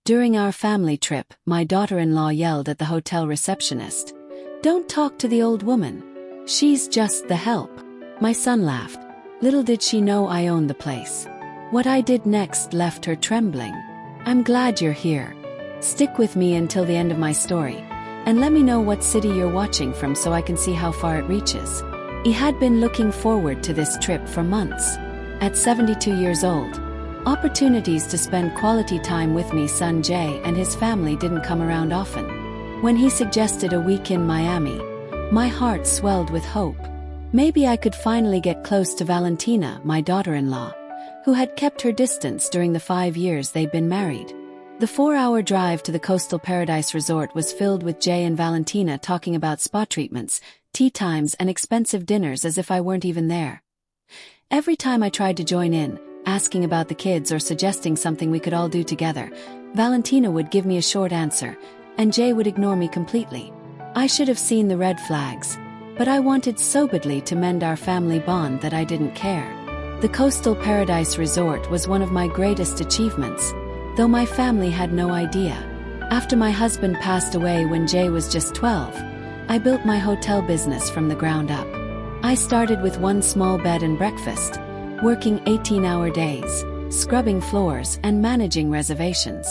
During our family trip, my daughter-in-law yelled at the hotel receptionist, "Don't talk to the old woman. She's just the help." My son laughed. Little did she know I owned the place. What I did next left her trembling. "I'm glad you're here. Stick with me until the end of my story, and let me know what city you're watching from so I can see how far it reaches." He had been looking forward to this trip for months. At 72 years old, opportunities to spend quality time with me son Jay and his family didn't come around often. When he suggested a week in Miami, my heart swelled with hope. Maybe I could finally get close to Valentina, my daughter-in-law, who had kept her distance during the 5 years they'd been married. The 4-hour drive to the coastal paradise resort was filled with Jay and Valentina talking about spa treatments, tea times, and expensive dinners as if I weren't even there. Every time I tried to join in, asking about the kids or suggesting something we could all do together, Valentina would give me a short answer, and Jay would ignore me completely. I should have seen the red flags, but I wanted so badly to mend our family bond that I didn't care. The coastal paradise resort was one of my greatest achievements, though my family had no idea. After my husband passed away when Jay was just 12, I built my hotel business from the ground up. I started with one small bed and breakfast, working 18-hour days, scrubbing floors and managing reservations.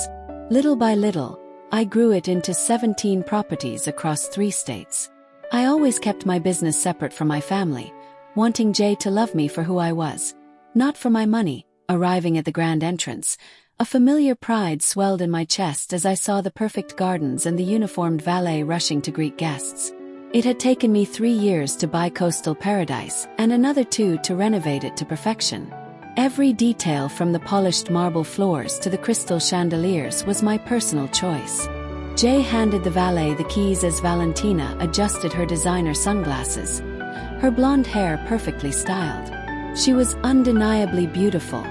Little by little, I grew it into 17 properties across 3 states. I always kept my business separate from my family, wanting Jay to love me for who I was, not for my money. Arriving at the grand entrance, a familiar pride swelled in my chest as I saw the perfect gardens and the uniformed valet rushing to greet guests. It had taken me 3 years to buy coastal paradise and another 2 to renovate it to perfection. Every detail from the polished marble floors to the crystal chandeliers was my personal choice. Jay handed the valet the keys as Valentina adjusted her designer sunglasses, her blonde hair perfectly styled. She was undeniably beautiful,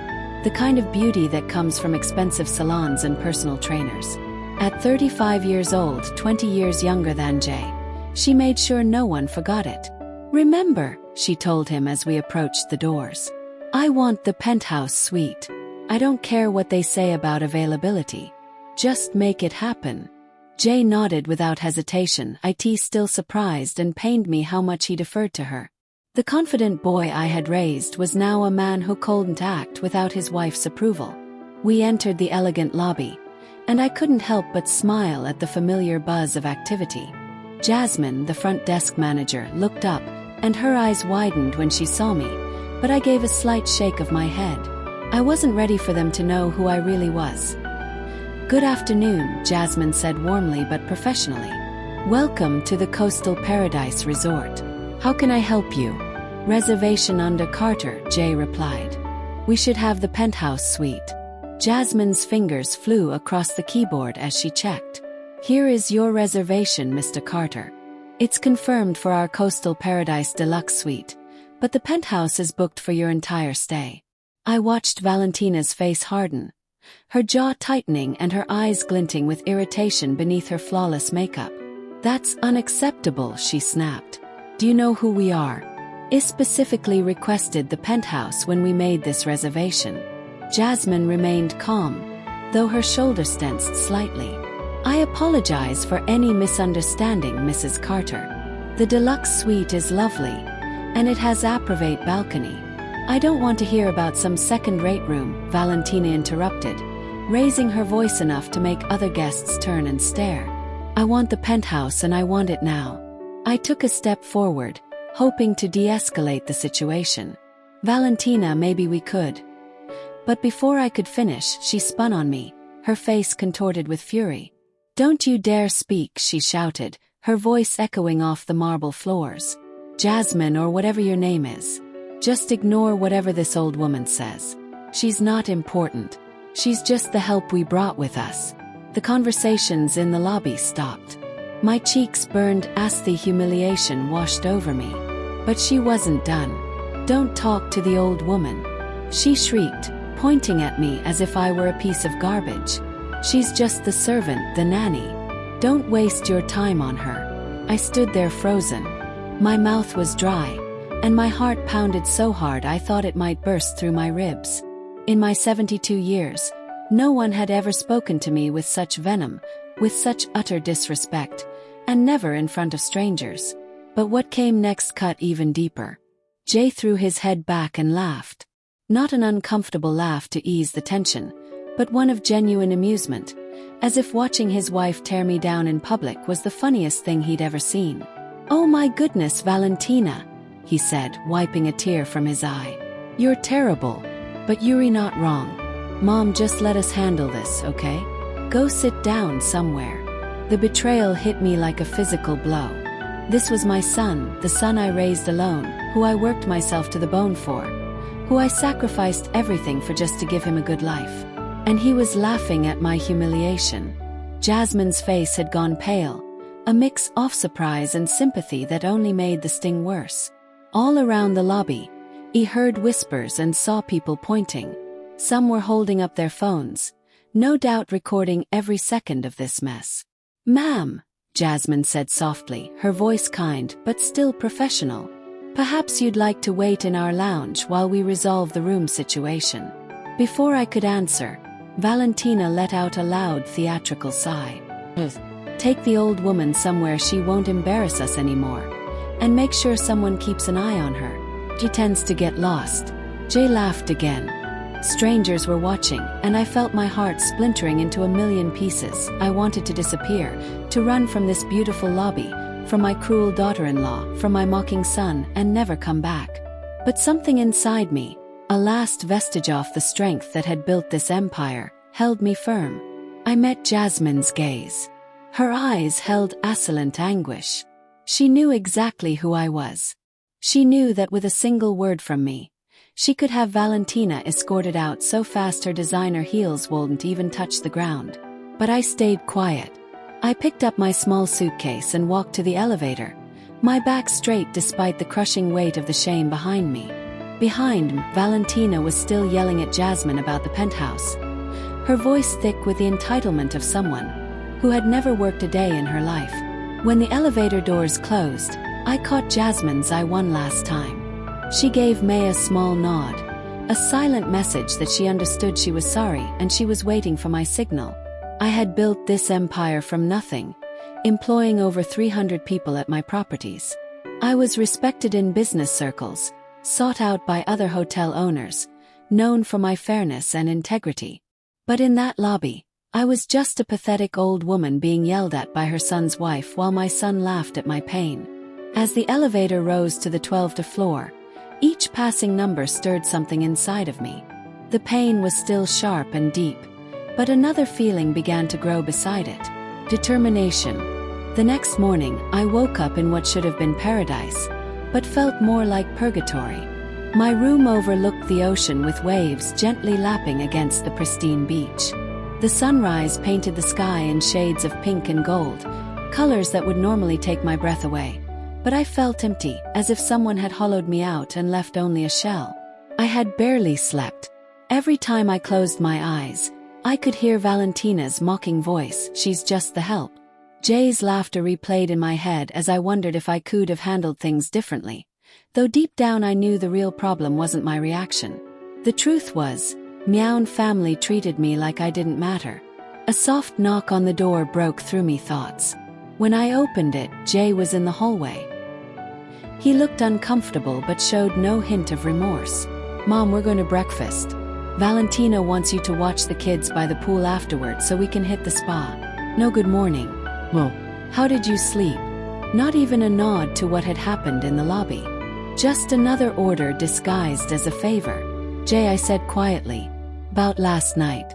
the kind of beauty that comes from expensive salons and personal trainers. At 35 years old, 20 years younger than Jay, she made sure no one forgot it. "Remember," she told him as we approached the doors, "I want the penthouse suite. I don't care what they say about availability. Just make it happen." Jay nodded without hesitation, it still surprised and pained me how much he deferred to her. The confident boy I had raised was now a man who couldn't act without his wife's approval. We entered the elegant lobby, and I couldn't help but smile at the familiar buzz of activity. Jasmine, the front desk manager, looked up, and her eyes widened when she saw me, but I gave a slight shake of my head. I wasn't ready for them to know who I really was. "Good afternoon," Jasmine said warmly but professionally. "Welcome to the Coastal Paradise Resort. How can I help you?" "Reservation under Carter," Jay replied. "We should have the penthouse suite." Jasmine's fingers flew across the keyboard as she checked. "Here is your reservation, Mr. Carter. It's confirmed for our Coastal Paradise Deluxe Suite, but the penthouse is booked for your entire stay." I watched Valentina's face harden, her jaw tightening and her eyes glinting with irritation beneath her flawless makeup. "That's unacceptable," she snapped. "Do you know who we are? I specifically requested the penthouse when we made this reservation." Jasmine remained calm, though her shoulders tensed slightly. "I apologize for any misunderstanding, Mrs. Carter. The deluxe suite is lovely, and it has a private balcony." "I don't want to hear about some second-rate room," Valentina interrupted, raising her voice enough to make other guests turn and stare. "I want the penthouse and I want it now." I took a step forward, hoping to de-escalate the situation. "Valentina, maybe we could." But before I could finish, she spun on me, her face contorted with fury. "Don't you dare speak," she shouted, her voice echoing off the marble floors. "Jasmine, or whatever your name is. Just ignore whatever this old woman says. She's not important. She's just the help we brought with us." The conversations in the lobby stopped. My cheeks burned as the humiliation washed over me. But she wasn't done. "Don't talk to the old woman," she shrieked, pointing at me as if I were a piece of garbage. "She's just the servant, the nanny. Don't waste your time on her." I stood there frozen. My mouth was dry, and my heart pounded so hard I thought it might burst through my ribs. In my 72 years, No one had ever spoken to me with such venom, with such utter disrespect, and never in front of strangers. But what came next cut even deeper. Jay threw his head back and laughed. Not an uncomfortable laugh to ease the tension, but one of genuine amusement, as if watching his wife tear me down in public was the funniest thing he'd ever seen. "Oh my goodness, Valentina," he said, wiping a tear from his eye. "You're terrible. But you're not wrong. Mom, just let us handle this, okay? Go sit down somewhere." The betrayal hit me like a physical blow. This was my son, the son I raised alone, who I worked myself to the bone for, who I sacrificed everything for just to give him a good life. And he was laughing at my humiliation. Jasmine's face had gone pale, a mix of surprise and sympathy that only made the sting worse. All around the lobby, he heard whispers and saw people pointing. Some were holding up their phones, no doubt recording every second of this mess. "Ma'am," Jasmine said softly, her voice kind but still professional. "Perhaps you'd like to wait in our lounge while we resolve the room situation." Before I could answer, Valentina let out a loud theatrical sigh. "Take the old woman somewhere she won't embarrass us anymore. And make sure someone keeps an eye on her. She tends to get lost." Jay laughed again. Strangers were watching, and I felt my heart splintering into a million pieces. I wanted to disappear, to run from this beautiful lobby, from my cruel daughter-in-law, from my mocking son, and never come back. But something inside me, a last vestige of the strength that had built this empire, held me firm. I met Jasmine's gaze. Her eyes held assailant anguish. She knew exactly who I was. She knew that with a single word from me, she could have Valentina escorted out so fast her designer heels wouldn't even touch the ground. But I stayed quiet. I picked up my small suitcase and walked to the elevator, my back straight despite the crushing weight of the shame behind me. Behind me, Valentina was still yelling at Jasmine about the penthouse, her voice thick with the entitlement of someone who had never worked a day in her life. When the elevator doors closed, I caught Jasmine's eye one last time. She gave May a small nod, a silent message that she understood she was sorry and she was waiting for my signal. I had built this empire from nothing, employing over 300 people at my properties. I was respected in business circles, sought out by other hotel owners, known for my fairness and integrity. But in that lobby, I was just a pathetic old woman being yelled at by her son's wife while my son laughed at my pain. As the elevator rose to the 12th floor, each passing number stirred something inside of me. The pain was still sharp and deep, but another feeling began to grow beside it. Determination. The next morning, I woke up in what should have been paradise, but felt more like purgatory. My room overlooked the ocean with waves gently lapping against the pristine beach. The sunrise painted the sky in shades of pink and gold, colors that would normally take my breath away. But I felt empty, as if someone had hollowed me out and left only a shell. I had barely slept. Every time I closed my eyes, I could hear Valentina's mocking voice, "She's just the help." Jay's laughter replayed in my head as I wondered if I could have handled things differently, though deep down I knew the real problem wasn't my reaction. The truth was, Meown family treated me like I didn't matter. A soft knock on the door broke through me thoughts. When I opened it, Jay was in the hallway. He looked uncomfortable but showed no hint of remorse. "Mom, we're going to breakfast. Valentina wants you to watch the kids by the pool afterwards so we can hit the spa." "No, good morning." "Well, how did you sleep?" Not even a nod to what had happened in the lobby. Just another order disguised as a favor. "Jay," I said quietly. "About last night."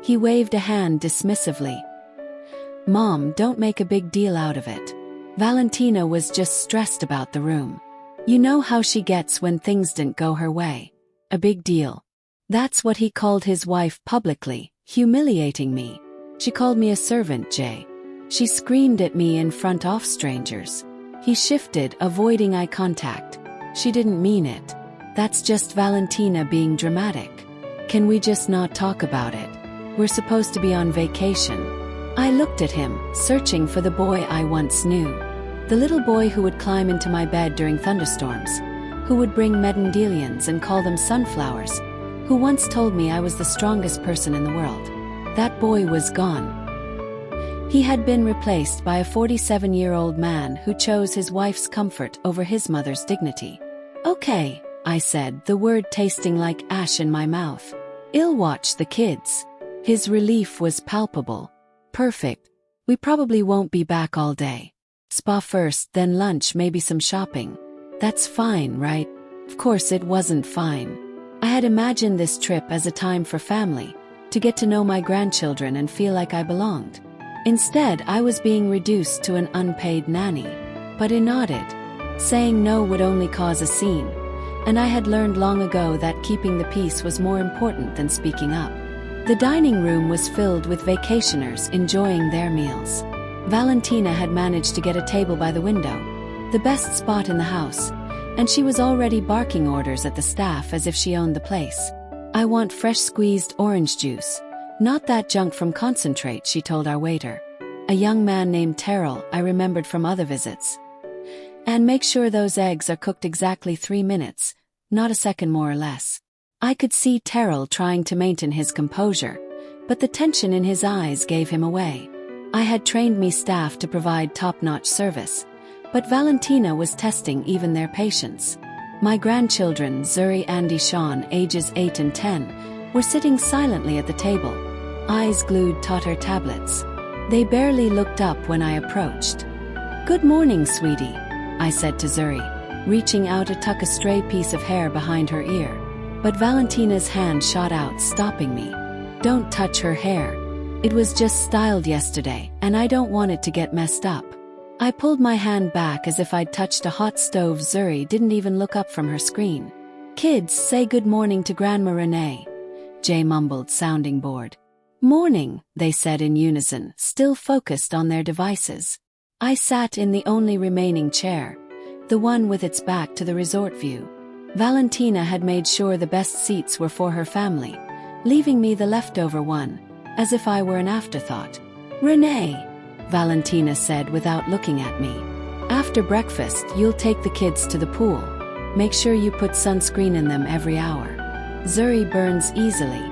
He waved a hand dismissively. "Mom, don't make a big deal out of it. Valentina was just stressed about the room. You know how she gets when things didn't go her way. A big deal." That's what he called his wife publicly, humiliating me. "She called me a servant, Jay. She screamed at me in front of strangers." He shifted, avoiding eye contact. "She didn't mean it. That's just Valentina being dramatic. Can we just not talk about it? We're supposed to be on vacation." I looked at him, searching for the boy I once knew. The little boy who would climb into my bed during thunderstorms, who would bring medandelions and call them sunflowers, who once told me I was the strongest person in the world. That boy was gone. He had been replaced by a 47-year-old man who chose his wife's comfort over his mother's dignity. "Okay," I said, the word tasting like ash in my mouth. "I'll watch the kids." His relief was palpable. "Perfect. We probably won't be back all day. Spa first, then lunch, maybe some shopping." "That's fine, right?" Of course it wasn't fine. I had imagined this trip as a time for family, to get to know my grandchildren and feel like I belonged. Instead, I was being reduced to an unpaid nanny. But I nodded. Saying no would only cause a scene, and I had learned long ago that keeping the peace was more important than speaking up. The dining room was filled with vacationers enjoying their meals. Valentina had managed to get a table by the window, the best spot in the house, and she was already barking orders at the staff as if she owned the place. "I want fresh squeezed orange juice, not that junk from Concentrate," she told our waiter. A young man named Terrell I remembered from other visits. "And make sure those eggs are cooked exactly 3 minutes, not a second more or less." I could see Terrell trying to maintain his composure, but the tension in his eyes gave him away. I had trained me staff to provide top-notch service, but Valentina was testing even their patience. My grandchildren, Zuri and Deshawn, ages 8 and 10, were sitting silently at the table, eyes glued to their tablets. They barely looked up when I approached. "Good morning, sweetie," I said to Zuri, reaching out to tuck a stray piece of hair behind her ear. But Valentina's hand shot out, stopping me. "Don't touch her hair. It was just styled yesterday, and I don't want it to get messed up." I pulled my hand back as if I'd touched a hot stove. Zuri didn't even look up from her screen. "Kids, say good morning to Grandma Renee," Jay mumbled, sounding bored. "Morning," they said in unison, still focused on their devices. I sat in the only remaining chair, the one with its back to the resort view. Valentina had made sure the best seats were for her family, leaving me the leftover one, as if I were an afterthought. "Renee," Valentina said without looking at me, "after breakfast you'll take the kids to the pool. Make sure you put sunscreen in them every hour. Zuri burns easily,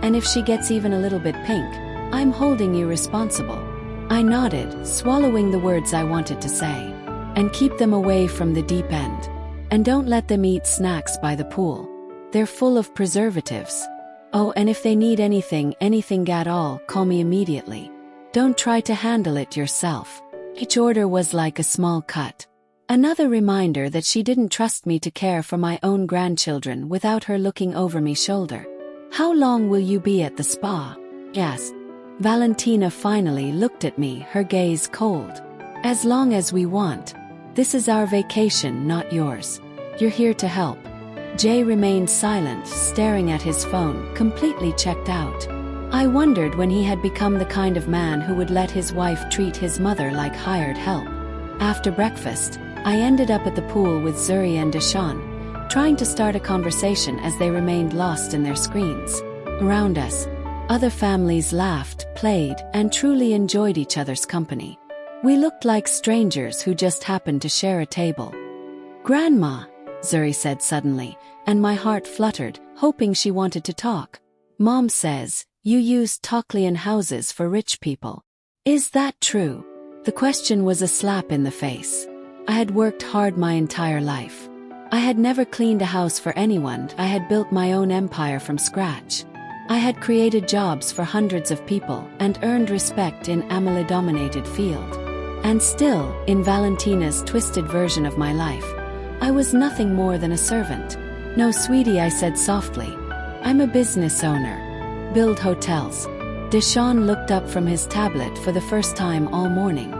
and if she gets even a little bit pink, I'm holding you responsible." I nodded, swallowing the words I wanted to say. "And keep them away from the deep end. And don't let them eat snacks by the pool. They're full of preservatives. Oh, and if they need anything at all, call me immediately. Don't try to handle it yourself." Each order was like a small cut. Another reminder that she didn't trust me to care for my own grandchildren without her looking over my shoulder. "How long will you be at the spa?" asked. Valentina finally looked at me, her gaze cold. "As long as we want. This is our vacation, not yours. You're here to help." Jay remained silent, staring at his phone, completely checked out. I wondered when he had become the kind of man who would let his wife treat his mother like hired help. After breakfast, I ended up at the pool with Zuri and Deshawn, trying to start a conversation as they remained lost in their screens. Around us, other families laughed, played, and truly enjoyed each other's company. We looked like strangers who just happened to share a table. "Grandma," Zuri said suddenly, and my heart fluttered, hoping she wanted to talk. "Mom says, you use Toklian houses for rich people. Is that true?" The question was a slap in the face. I had worked hard my entire life. I had never cleaned a house for anyone. I had built my own empire from scratch. I had created jobs for hundreds of people and earned respect in Amala-dominated field. And still, in Valentina's twisted version of my life, I was nothing more than a servant. "No, sweetie," I said softly. "I'm a business owner. Build hotels." Deshawn looked up from his tablet for the first time all morning.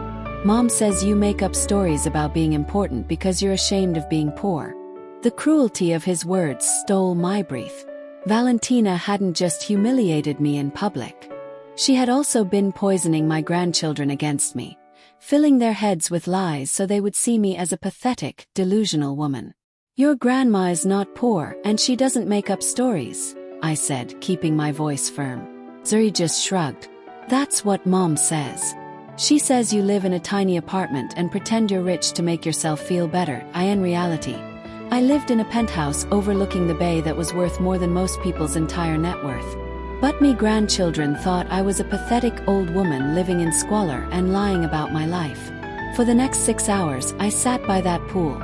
"Mom says you make up stories about being important because you're ashamed of being poor." The cruelty of his words stole my breath. Valentina hadn't just humiliated me in public. She had also been poisoning my grandchildren against me, filling their heads with lies so they would see me as a pathetic, delusional woman. "Your grandma is not poor and she doesn't make up stories," I said, keeping my voice firm. Zuri just shrugged. "That's what Mom says. She says you live in a tiny apartment and pretend you're rich to make yourself feel better. In reality, I lived in a penthouse overlooking the bay that was worth more than most people's entire net worth. But me grandchildren thought I was a pathetic old woman living in squalor and lying about my life. For the next 6 hours, I sat by that pool,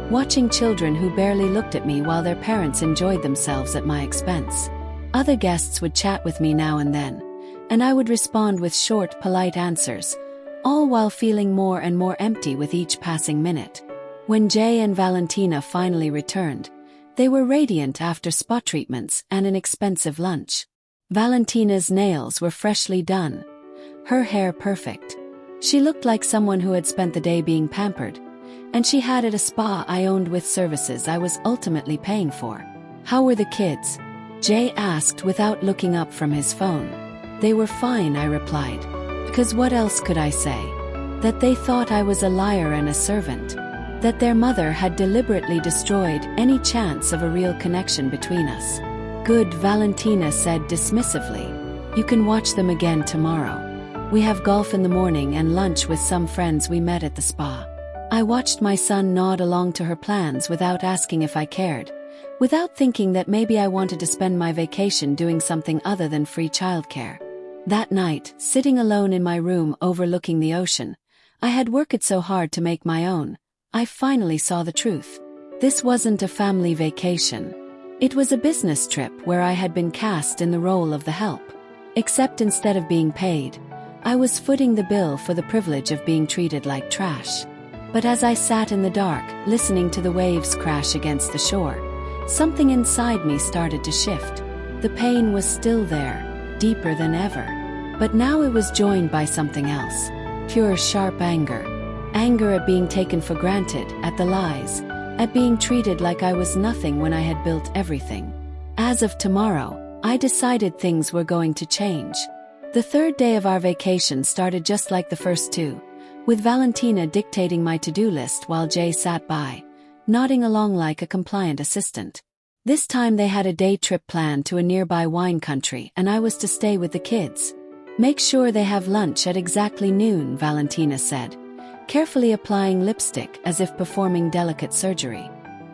watching children who barely looked at me while their parents enjoyed themselves at my expense. Other guests would chat with me now and then, and I would respond with short, polite answers, all while feeling more and more empty with each passing minute. When Jay and Valentina finally returned, they were radiant after spa treatments and an expensive lunch. Valentina's nails were freshly done, her hair perfect. She looked like someone who had spent the day being pampered, and she had at a spa I owned with services I was ultimately paying for. "How were the kids?" Jay asked without looking up from his phone. "They were fine," I replied. Because what else could I say? That they thought I was a liar and a servant. That their mother had deliberately destroyed any chance of a real connection between us. "Good," Valentina said dismissively. "You can watch them again tomorrow. We have golf in the morning and lunch with some friends we met at the spa." I watched my son nod along to her plans without asking if I cared, without thinking that maybe I wanted to spend my vacation doing something other than free childcare. That night, sitting alone in my room overlooking the ocean, I had worked so hard to make my own, I finally saw the truth. This wasn't a family vacation. It was a business trip where I had been cast in the role of the help. Except instead of being paid, I was footing the bill for the privilege of being treated like trash. But as I sat in the dark, listening to the waves crash against the shore, something inside me started to shift. The pain was still there, deeper than ever. But now it was joined by something else. Pure, sharp anger. Anger at being taken for granted, at the lies, at being treated like I was nothing when I had built everything. As of tomorrow, I decided things were going to change. The third day of our vacation started just like the first two, with Valentina dictating my to-do list while Jay sat by, nodding along like a compliant assistant. This time they had a day trip planned to a nearby wine country and I was to stay with the kids. "Make sure they have lunch at exactly noon," Valentina said, carefully applying lipstick as if performing delicate surgery.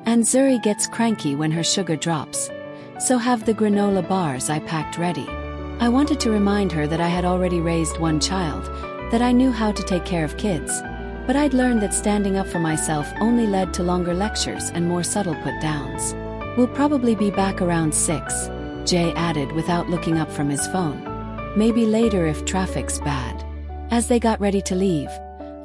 "And Zuri gets cranky when her sugar drops, so have the granola bars I packed ready." I wanted to remind her that I had already raised one child, that I knew how to take care of kids, but I'd learned that standing up for myself only led to longer lectures and more subtle put-downs. "We'll probably be back around 6, Jay added without looking up from his phone. "Maybe later if traffic's bad." As they got ready to leave,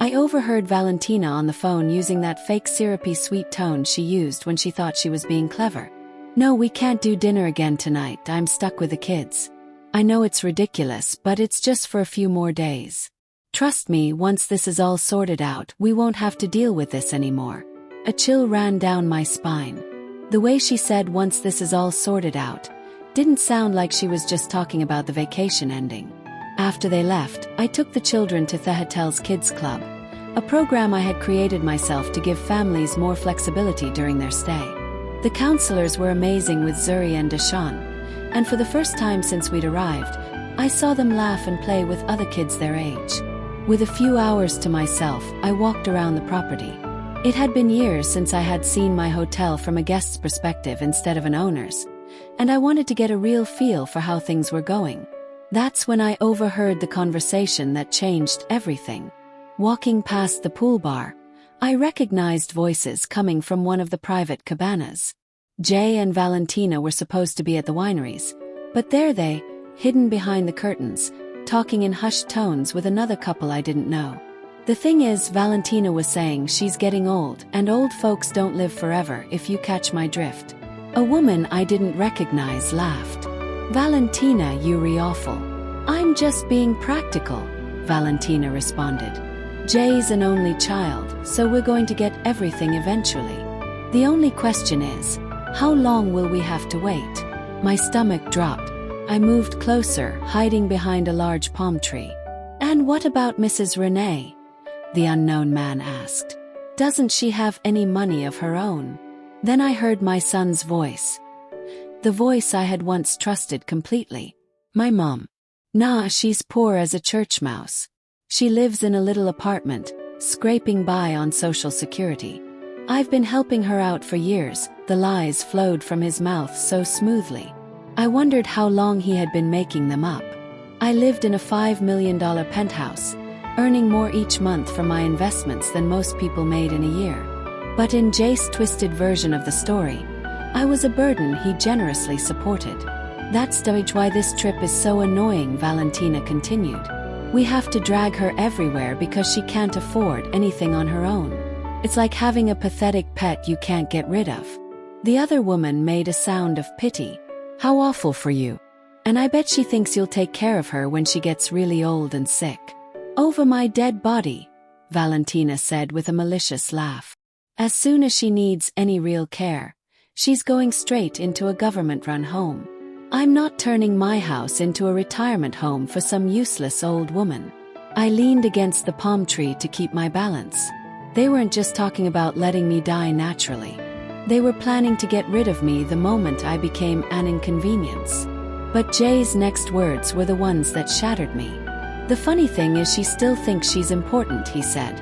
I overheard Valentina on the phone using that fake syrupy sweet tone she used when she thought she was being clever. "No, we can't do dinner again tonight. I'm stuck with the kids. I know it's ridiculous, but it's just for a few more days. Trust me, once this is all sorted out, we won't have to deal with this anymore." A chill ran down my spine. The way she said "once this is all sorted out" didn't sound like she was just talking about the vacation ending. After they left, I took the children to Thehatel's Kids Club, a program I had created myself to give families more flexibility during their stay. The counselors were amazing with Zuri and Deshaun, and for the first time since we'd arrived, I saw them laugh and play with other kids their age. With a few hours to myself, I walked around the property. It had been years since I had seen my hotel from a guest's perspective instead of an owner's, and I wanted to get a real feel for how things were going. That's when I overheard the conversation that changed everything. Walking past the pool bar, I recognized voices coming from one of the private cabanas. Jay and Valentina were supposed to be at the wineries, but there they, hidden behind the curtains, talking in hushed tones with another couple I didn't know. The thing is, Valentina was saying she's getting old and old folks don't live forever, if you catch my drift. A woman I didn't recognize laughed. "Valentina, you're awful." "I'm just being practical," Valentina responded. "Jay's an only child, so we're going to get everything eventually. The only question is, how long will we have to wait?" My stomach dropped. I moved closer, hiding behind a large palm tree. "And what about Mrs. Renee?" the unknown man asked. "Doesn't she have any money of her own?" Then I heard my son's voice. The voice I had once trusted completely. "My mom. Nah, she's poor as a church mouse. She lives in a little apartment, scraping by on Social Security." I've been helping her out for years, the lies flowed from his mouth so smoothly. I wondered how long he had been making them up. I lived in a $5 million penthouse, earning more each month from my investments than most people made in a year. But in Jace's twisted version of the story, I was a burden he generously supported. That's why this trip is so annoying, Valentina continued. We have to drag her everywhere because she can't afford anything on her own. It's like having a pathetic pet you can't get rid of. The other woman made a sound of pity. How awful for you. And I bet she thinks you'll take care of her when she gets really old and sick. Over my dead body, Valentina said with a malicious laugh. As soon as she needs any real care, she's going straight into a government-run home. I'm not turning my house into a retirement home for some useless old woman. I leaned against the palm tree to keep my balance. They weren't just talking about letting me die naturally. They were planning to get rid of me the moment I became an inconvenience. But Jay's next words were the ones that shattered me. The funny thing is she still thinks she's important, he said.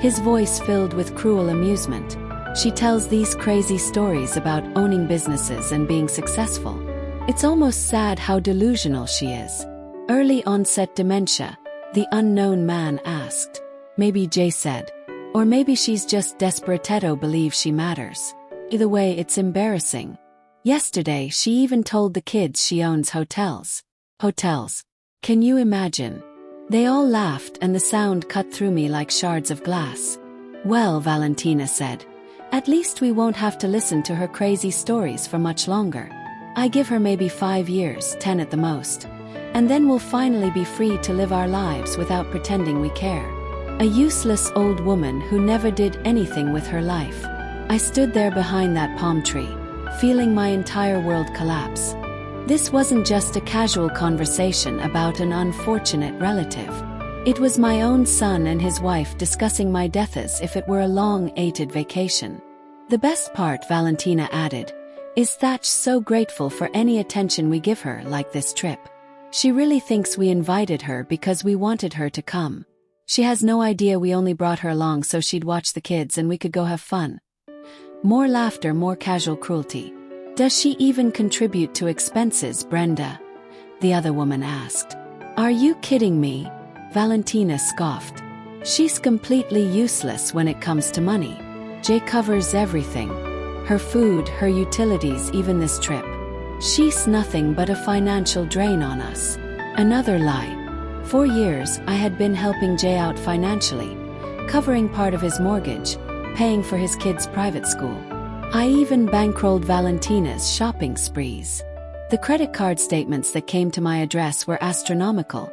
His voice filled with cruel amusement. She tells these crazy stories about owning businesses and being successful. It's almost sad how delusional she is. Early onset dementia, the unknown man asked. Maybe Jay said. Or maybe she's just desperatito believes she matters. Either way, it's embarrassing. Yesterday she even told the kids she owns hotels. Hotels. Can you imagine? They all laughed and the sound cut through me like shards of glass. Well, Valentina said, at least we won't have to listen to her crazy stories for much longer. I give her maybe 5 years, 10 at the most. And then we'll finally be free to live our lives without pretending we care. A useless old woman who never did anything with her life. I stood there behind that palm tree, feeling my entire world collapse. This wasn't just a casual conversation about an unfortunate relative. It was my own son and his wife discussing my death as if it were a long-awaited vacation. The best part, Valentina added, is Thatch's so grateful for any attention we give her like this trip. She really thinks we invited her because we wanted her to come. She has no idea we only brought her along so she'd watch the kids and we could go have fun. More laughter, more casual cruelty. Does she even contribute to expenses, Brenda? The other woman asked. Are you kidding me? Valentina scoffed. She's completely useless when it comes to money. Jay covers everything. Her food, her utilities, even this trip. She's nothing but a financial drain on us. Another lie. For years, I had been helping Jay out financially, covering part of his mortgage, paying for his kids' private school. I even bankrolled Valentina's shopping sprees. The credit card statements that came to my address were astronomical,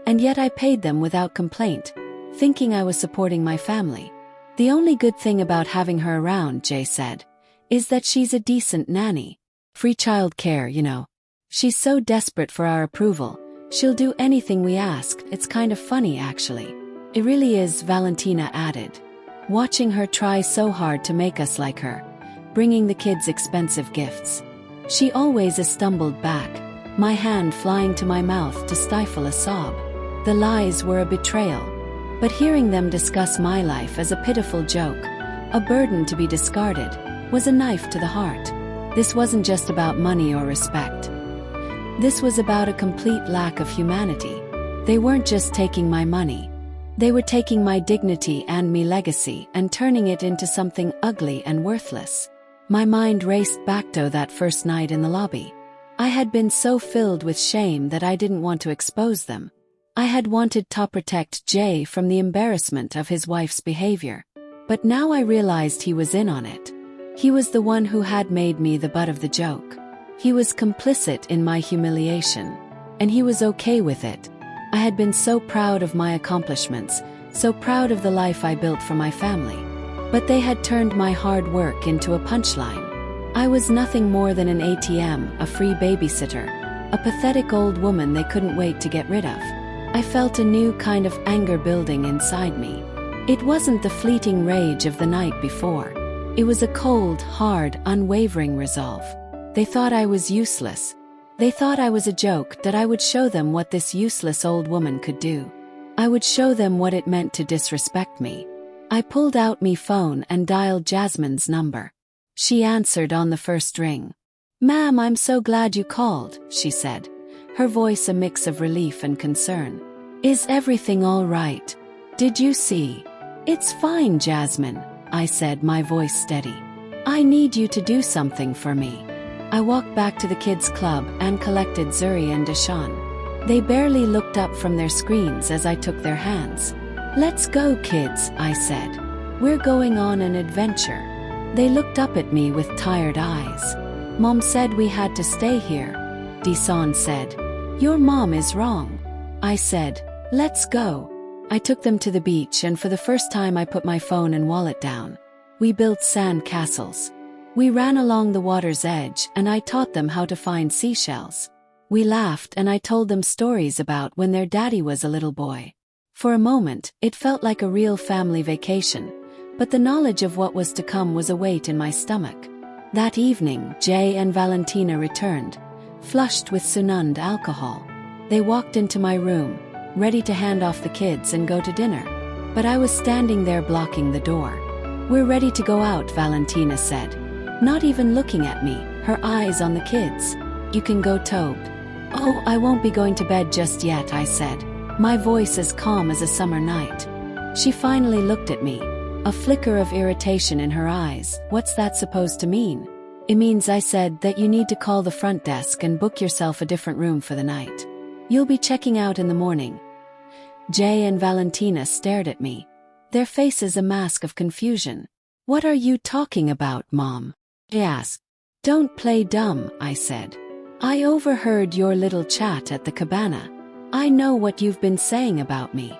and yet I paid them without complaint, thinking I was supporting my family. The only good thing about having her around, Jay said, is that she's a decent nanny. Free child care, you know. She's so desperate for our approval. She'll do anything we ask. It's kind of funny, actually. It really is, Valentina added. Watching her try so hard to make us like her, bringing the kids expensive gifts. She always stumbled back, my hand flying to my mouth to stifle a sob. The lies were a betrayal. But hearing them discuss my life as a pitiful joke, a burden to be discarded, was a knife to the heart. This wasn't just about money or respect. This was about a complete lack of humanity. They weren't just taking my money. They were taking my dignity and me legacy and turning it into something ugly and worthless. My mind raced back to that first night in the lobby. I had been so filled with shame that I didn't want to expose them. I had wanted to protect Jay from the embarrassment of his wife's behavior. But now I realized he was in on it. He was the one who had made me the butt of the joke. He was complicit in my humiliation. And he was okay with it. I had been so proud of my accomplishments, so proud of the life I built for my family. But they had turned my hard work into a punchline. I was nothing more than an ATM, a free babysitter, a pathetic old woman they couldn't wait to get rid of. I felt a new kind of anger building inside me. It wasn't the fleeting rage of the night before. It was a cold, hard, unwavering resolve. They thought I was useless. They thought I was a joke, that I would show them what this useless old woman could do. I would show them what it meant to disrespect me. I pulled out me phone and dialed Jasmine's number. She answered on the first ring. "Ma'am, I'm so glad you called," she said, her voice a mix of relief and concern. "Is everything all right? Did you see?" "It's fine, Jasmine," I said, my voice steady. "I need you to do something for me." I walked back to the kids' club and collected Zuri and Deshaun. They barely looked up from their screens as I took their hands. "Let's go, kids," I said. "We're going on an adventure." They looked up at me with tired eyes. "Mom said we had to stay here," Deshaun said. "Your mom is wrong." I said, "Let's go." I took them to the beach, and for the first time I put my phone and wallet down. We built sand castles. We ran along the water's edge, and I taught them how to find seashells. We laughed, and I told them stories about when their daddy was a little boy. For a moment, it felt like a real family vacation, but the knowledge of what was to come was a weight in my stomach. That evening, Jay and Valentina returned, flushed with Sunund alcohol. They walked into my room, ready to hand off the kids and go to dinner. But I was standing there blocking the door. "We're ready to go out," Valentina said, not even looking at me, her eyes on the kids. "You can go, Tobe." "Oh, I won't be going to bed just yet," I said, my voice as calm as a summer night. She finally looked at me, a flicker of irritation in her eyes. "What's that supposed to mean?" "It means," I said, "that you need to call the front desk and book yourself a different room for the night. You'll be checking out in the morning." Jay and Valentina stared at me, their faces a mask of confusion. "What are you talking about, Mom?" They asked. "Don't play dumb," I said. "I overheard your little chat at the cabana. I know what you've been saying about me."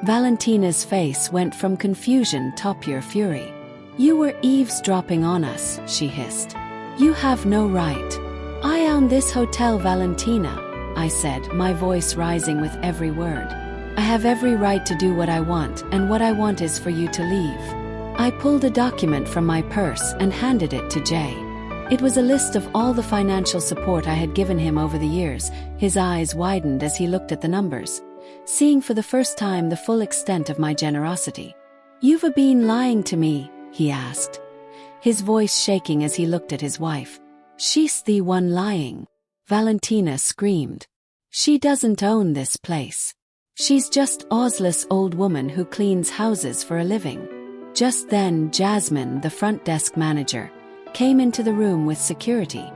Valentina's face went from confusion to pure fury. "You were eavesdropping on us," she hissed. "You have no right." "I own this hotel, Valentina," I said, my voice rising with every word. "I have every right to do what I want, and what I want is for you to leave." I pulled a document from my purse and handed it to Jay. It was a list of all the financial support I had given him over the years. His eyes widened as he looked at the numbers, seeing for the first time the full extent of my generosity. "You've been lying to me?" he asked, his voice shaking as he looked at his wife. "She's the one lying," Valentina screamed. "She doesn't own this place. She's just Ozless old woman who cleans houses for a living." Just then, Jasmine, the front desk manager, came into the room with security.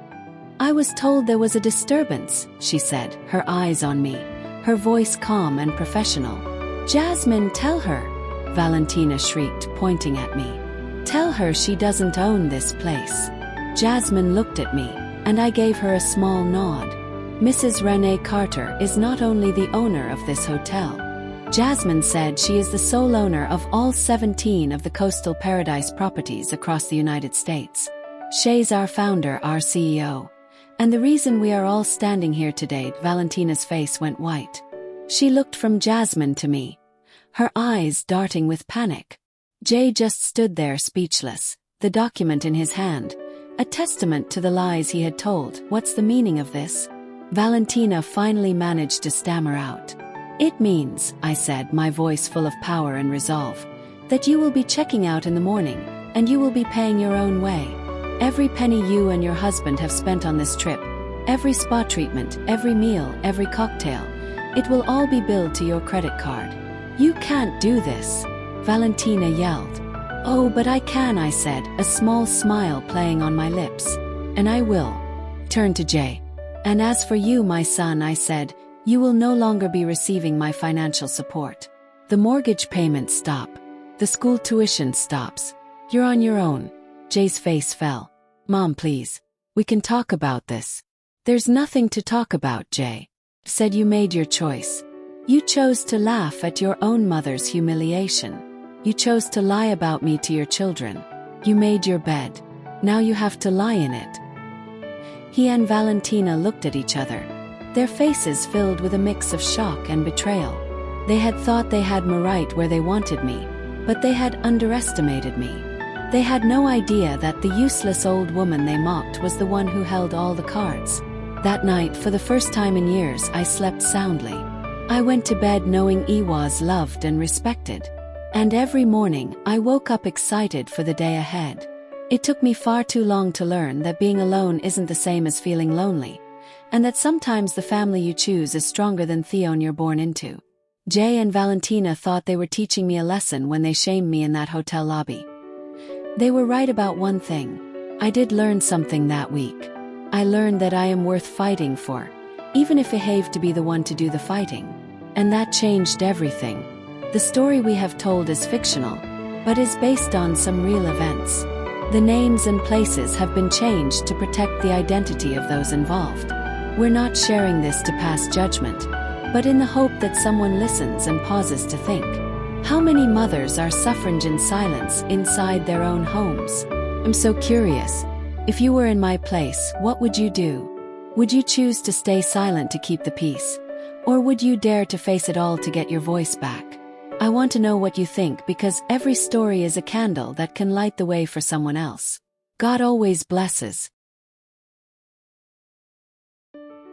"I was told there was a disturbance," she said, her eyes on me, her voice calm and professional. "Jasmine, tell her," Valentina shrieked, pointing at me. "Tell her she doesn't own this place." Jasmine looked at me, and I gave her a small nod. "Mrs. Renee Carter is not only the owner of this hotel," Jasmine said. "She is the sole owner of all 17 of the Coastal Paradise properties across the United States. She's our founder, our CEO. And the reason we are all standing here today." Valentina's face went white. She looked from Jasmine to me, her eyes darting with panic. Jay just stood there speechless, the document in his hand, a testament to the lies he had told. "What's the meaning of this?" Valentina finally managed to stammer out. "It means," I said, my voice full of power and resolve, "that you will be checking out in the morning, and you will be paying your own way. Every penny you and your husband have spent on this trip, every spa treatment, every meal, every cocktail, it will all be billed to your credit card." "You can't do this," Valentina yelled. "Oh, but I can," I said, a small smile playing on my lips. "And I will." Turned to Jay. "And as for you, my son," I said, "you will no longer be receiving my financial support. The mortgage payments stop. The school tuition stops. You're on your own." Jay's face fell. "Mom, please. We can talk about this." "There's nothing to talk about, Jay. Said you made your choice. You chose to laugh at your own mother's humiliation. You chose to lie about me to your children. You made your bed. Now you have to lie in it." He and Valentina looked at each other, their faces filled with a mix of shock and betrayal. They had thought they had me right where they wanted me, but they had underestimated me. They had no idea that the useless old woman they mocked was the one who held all the cards. That night, for the first time in years, I slept soundly. I went to bed knowing I was loved and respected. And every morning, I woke up excited for the day ahead. It took me far too long to learn that being alone isn't the same as feeling lonely, and that sometimes the family you choose is stronger than Theon you're born into. Jay and Valentina thought they were teaching me a lesson when they shamed me in that hotel lobby. They were right about one thing. I did learn something that week. I learned that I am worth fighting for, even if I have to be the one to do the fighting. And that changed everything. The story we have told is fictional, but is based on some real events. The names and places have been changed to protect the identity of those involved. We're not sharing this to pass judgment, but in the hope that someone listens and pauses to think. How many mothers are suffering in silence inside their own homes? I'm so curious. If you were in my place, what would you do? Would you choose to stay silent to keep the peace? Or would you dare to face it all to get your voice back? I want to know what you think, because every story is a candle that can light the way for someone else. God always blesses.